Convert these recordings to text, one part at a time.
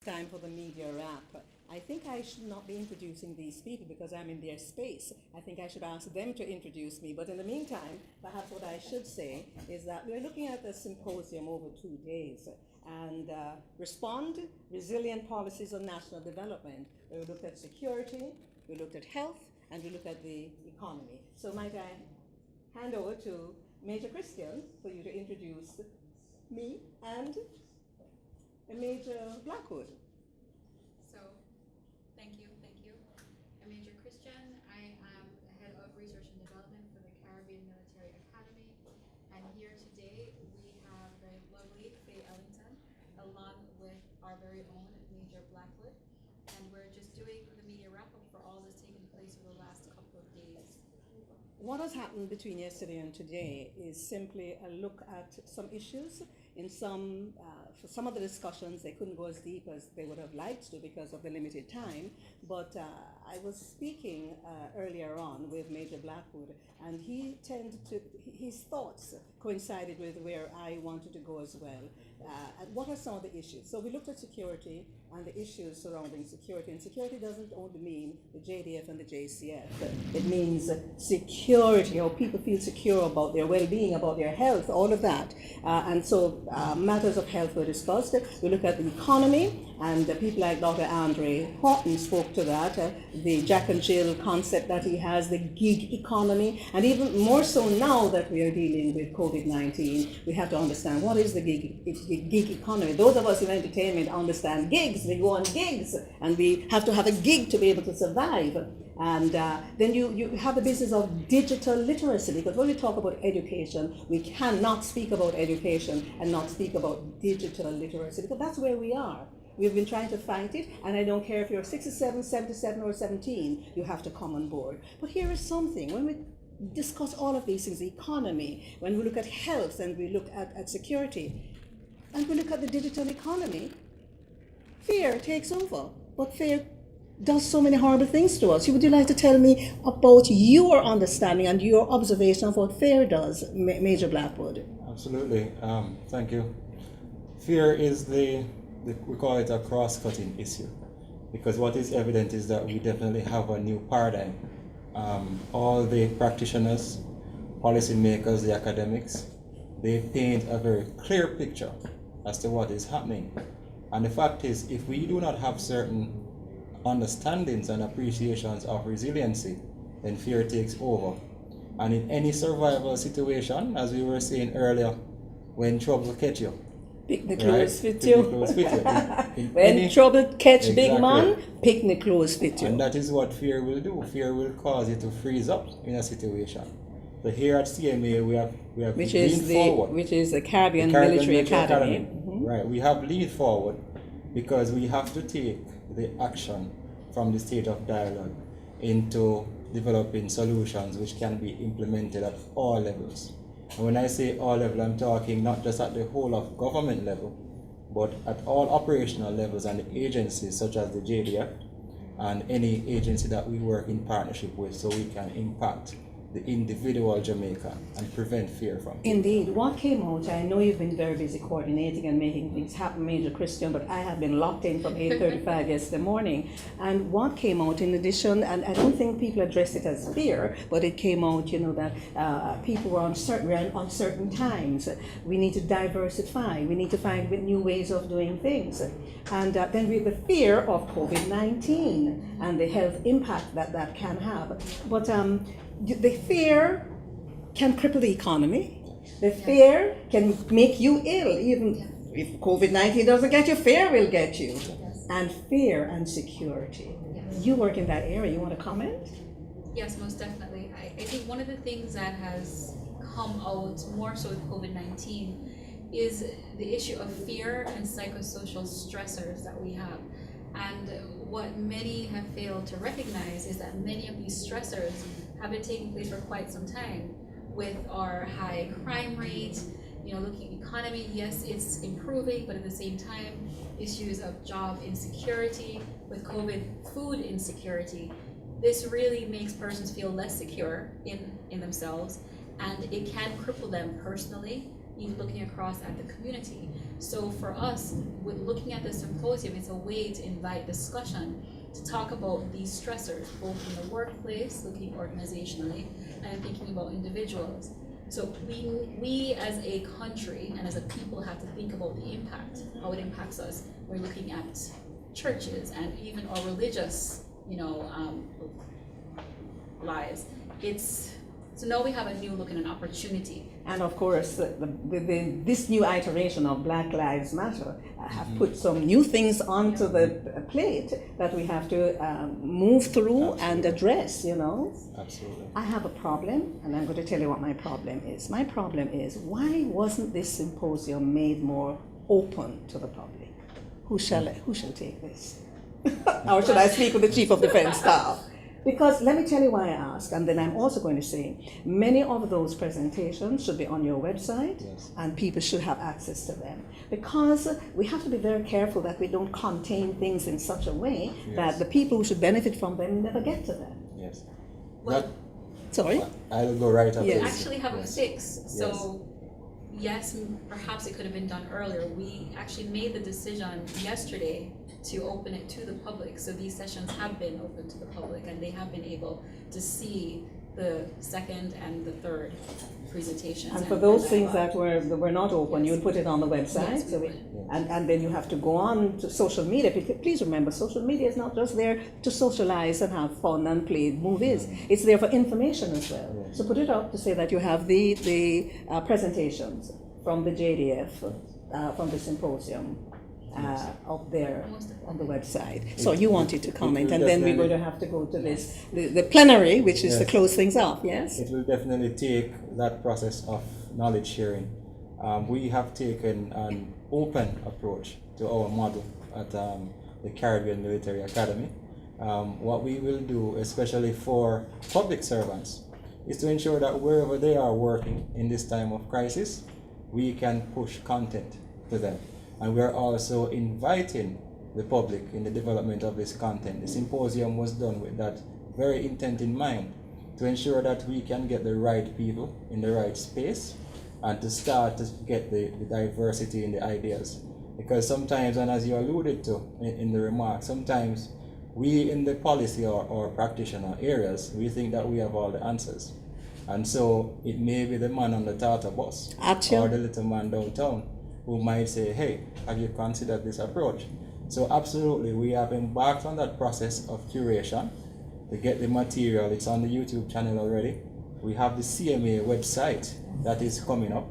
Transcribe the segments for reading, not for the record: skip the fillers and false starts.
Time for the media wrap. I think I should not be introducing these people because I'm in their space. I think I should ask them to introduce me. But in the meantime, perhaps what I should say is that we're looking at a symposium over 2 days. And respond, resilient policies on national development. We looked at security, we looked at health, and we looked at the economy. So might I hand over to Major Christian for you to introduce me and Major Blackwood. So, thank you. I'm Major Christian. I am the head of research and development for the Caribbean Military Academy. And here today we have the lovely Faye Ellington, along with our very own Major Blackwood. And we're just doing the media wrap-up for all that's taken place over the last couple of days. What has happened between yesterday and today is simply a look at some issues. In for some of the discussions, they couldn't go as deep as they would have liked to because of the limited time. But I was speaking earlier on with Major Blackwood, and his thoughts coincided with where I wanted to go as well. And what are some of the issues? So we looked at security and the issues surrounding security. And security doesn't only mean the JDF and the JCF. It means security, how people feel secure about their well-being, about their health, all of that. And so matters of health were discussed. We look at the economy, and people like Dr. Andre Horton spoke to that, the Jack and Jill concept that he has, the gig economy, and even more so now that we are dealing with COVID-19, we have to understand what is the gig economy. Those of us in entertainment understand gigs. We go on gigs, and we have to have a gig to be able to survive. And then you have the business of digital literacy, because when we talk about education, we cannot speak about education and not speak about digital literacy, because that's where we are. We've been trying to fight it, and I don't care if you're 67, 77, or 17, you have to come on board. But here is something. When we discuss all of these things, the economy, when we look at health, and we look at security, and we look at the digital economy, fear takes over. But fear does so many horrible things to us. Would you like to tell me about your understanding and your observation of what fear does, Major Blackwood? Absolutely. Thank you. Fear is we call it a cross-cutting issue, because what is evident is that we definitely have a new paradigm. All the practitioners, policymakers, the academics, they paint a very clear picture as to what is happening. And the fact is, if we do not have certain understandings and appreciations of resiliency, then fear takes over. And in any survival situation, as we were saying earlier, when trouble catch you, pick the clothes fit you. When any, trouble catch exactly. Big man, pick the clothes fit you. And that is what fear will do. Fear will cause you to freeze up in a situation. So here at CMA we have which is the Caribbean Military Academy. Mm-hmm. Right. We have leaned forward because we have to take the action from the state of dialogue into developing solutions which can be implemented at all levels. And when I say all level, I'm talking not just at the whole of government level, but at all operational levels and the agencies such as the JDF and any agency that we work in partnership with, so we can impact the individual Jamaica and prevent fear from people. Indeed. What came out, I know you've been very busy coordinating and making things happen, Major Christian, but I have been locked in from 8:35 yesterday morning. And what came out in addition, and I don't think people addressed it as fear, but it came out, that people were uncertain times. We need to diversify. We need to find new ways of doing things. And then with the fear of COVID-19 and the health impact that can have. But the fear can cripple the economy. The fear can make you ill. Even if COVID-19 doesn't get you, fear will get you. And fear and security. You work in that area. You want to comment? Yes, most definitely. I think one of the things that has come out more so with COVID-19 is the issue of fear and psychosocial stressors that we have. And what many have failed to recognize is that many of these stressors have been taking place for quite some time. With our high crime rate, looking at the economy, yes, it's improving, but at the same time, issues of job insecurity, with COVID, food insecurity. This really makes persons feel less secure in themselves, and it can cripple them personally, even looking across at the community. So for us, with looking at the symposium, it's a way to invite discussion to talk about these stressors, both in the workplace, looking organizationally, and thinking about individuals. So we as a country and as a people have to think about the impact, how it impacts us. We're looking at churches and even our religious, lives. So now we have a new look and an opportunity. And of course, this new iteration of Black Lives Matter have put some new things onto the plate that we have to move through and address, Absolutely. I have a problem, and I'm going to tell you what my problem is. My problem is, why wasn't this symposium made more open to the public? Who shall take this? Or should I speak with the Chief of Defense Staff? Because let me tell you why I ask, and then I'm also going to say, many of those presentations should be on your website, Yes. and people should have access to them. Because we have to be very careful that we don't contain things in such a way that the people who should benefit from them never get to them. Yes. Well, Sorry? I'll go right after we Yes. this. actually have a Yes. fix. So yes, perhaps it could have been done earlier. We actually made the decision yesterday to open it to the public. So these sessions have been open to the public, and they have been able to see the second and the third presentations. And for those things dialogue. that were not open, you would put it on the website. Yes, So we we, would. and then you have to go on to social media. Please remember, social media is not just there to socialize and have fun and play movies. It's there for information as well. Yes. So put it up to say that you have the presentations from the JDF, from the symposium, up there on the website. So you wanted to comment, and then we're going to have to go to this, the plenary, which is to Yes. close things off, yes? It will definitely take that process of knowledge sharing. We have taken an open approach to our model at the Caribbean Military Academy. What we will do, especially for public servants, is to ensure that wherever they are working in this time of crisis, we can push content to them. And we are also inviting the public in the development of this content. The symposium was done with that very intent in mind, to ensure that we can get the right people in the right space and to start to get the diversity in the ideas. Because sometimes, and as you alluded to in the remarks, sometimes we in the policy or practitioner areas, we think that we have all the answers. And so it may be the man on the Tata bus or the little man downtown who might say, hey, have you considered this approach? So absolutely, we have embarked on that process of curation to get the material. It's on the YouTube channel already. We have the CMA website that is coming up.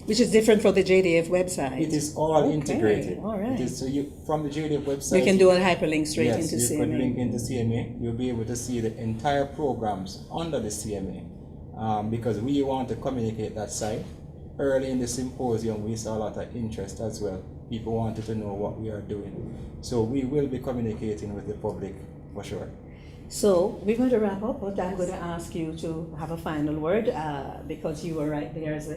Which is different from the JDF website. It is all integrated. All right. It is, so you, from the JDF website, You can do a hyperlink straight yes, into you could CMA. link into CMA. You'll be able to see the entire programs under the CMA, because we want to communicate that side. Early in the symposium, we saw a lot of interest as well. People wanted to know what we are doing. So we will be communicating with the public for sure. So we're going to wrap up, but I'm going to ask you to have a final word because you were right there as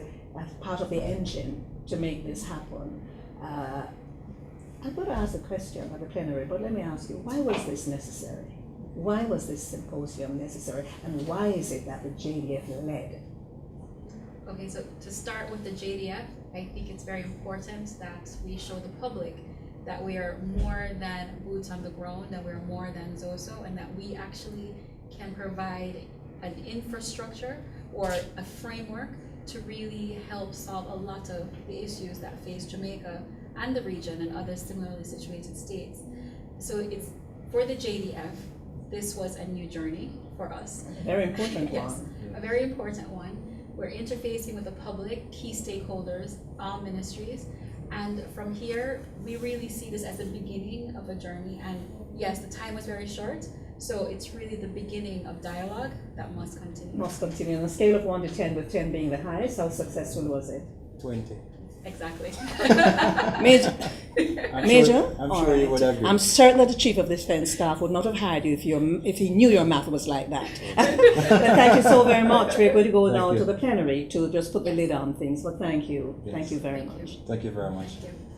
part of the engine to make this happen. I'm going to ask a question at the plenary, but let me ask you, why was this necessary? Why was this symposium necessary, and why is it that the JDF led? Okay, so to start with the JDF, I think it's very important that we show the public that we are more than boots on the ground, that we're more than ZOSO, and that we actually can provide an infrastructure or a framework to really help solve a lot of the issues that face Jamaica and the region and other similarly situated states. So it's for the JDF, this was a new journey for us. A very important Yes, one. a very important one. We're interfacing with the public, key stakeholders, all ministries, and from here, we really see this as the beginning of a journey. And yes, the time was very short, so it's really the beginning of dialogue that must continue. Must continue on a scale of 1 to 10, with 10 being the highest. How successful was it? 20. Exactly. Major? I'm All sure you right. would agree. I'm certain that the Chief of Defense Staff would not have hired you if he knew your math was like that. But thank you so very much. We're going to go now you. to the plenary to just put the lid on things. But thank you. Yes. Thank you very Thank you. much. Thank you very much. Thank you.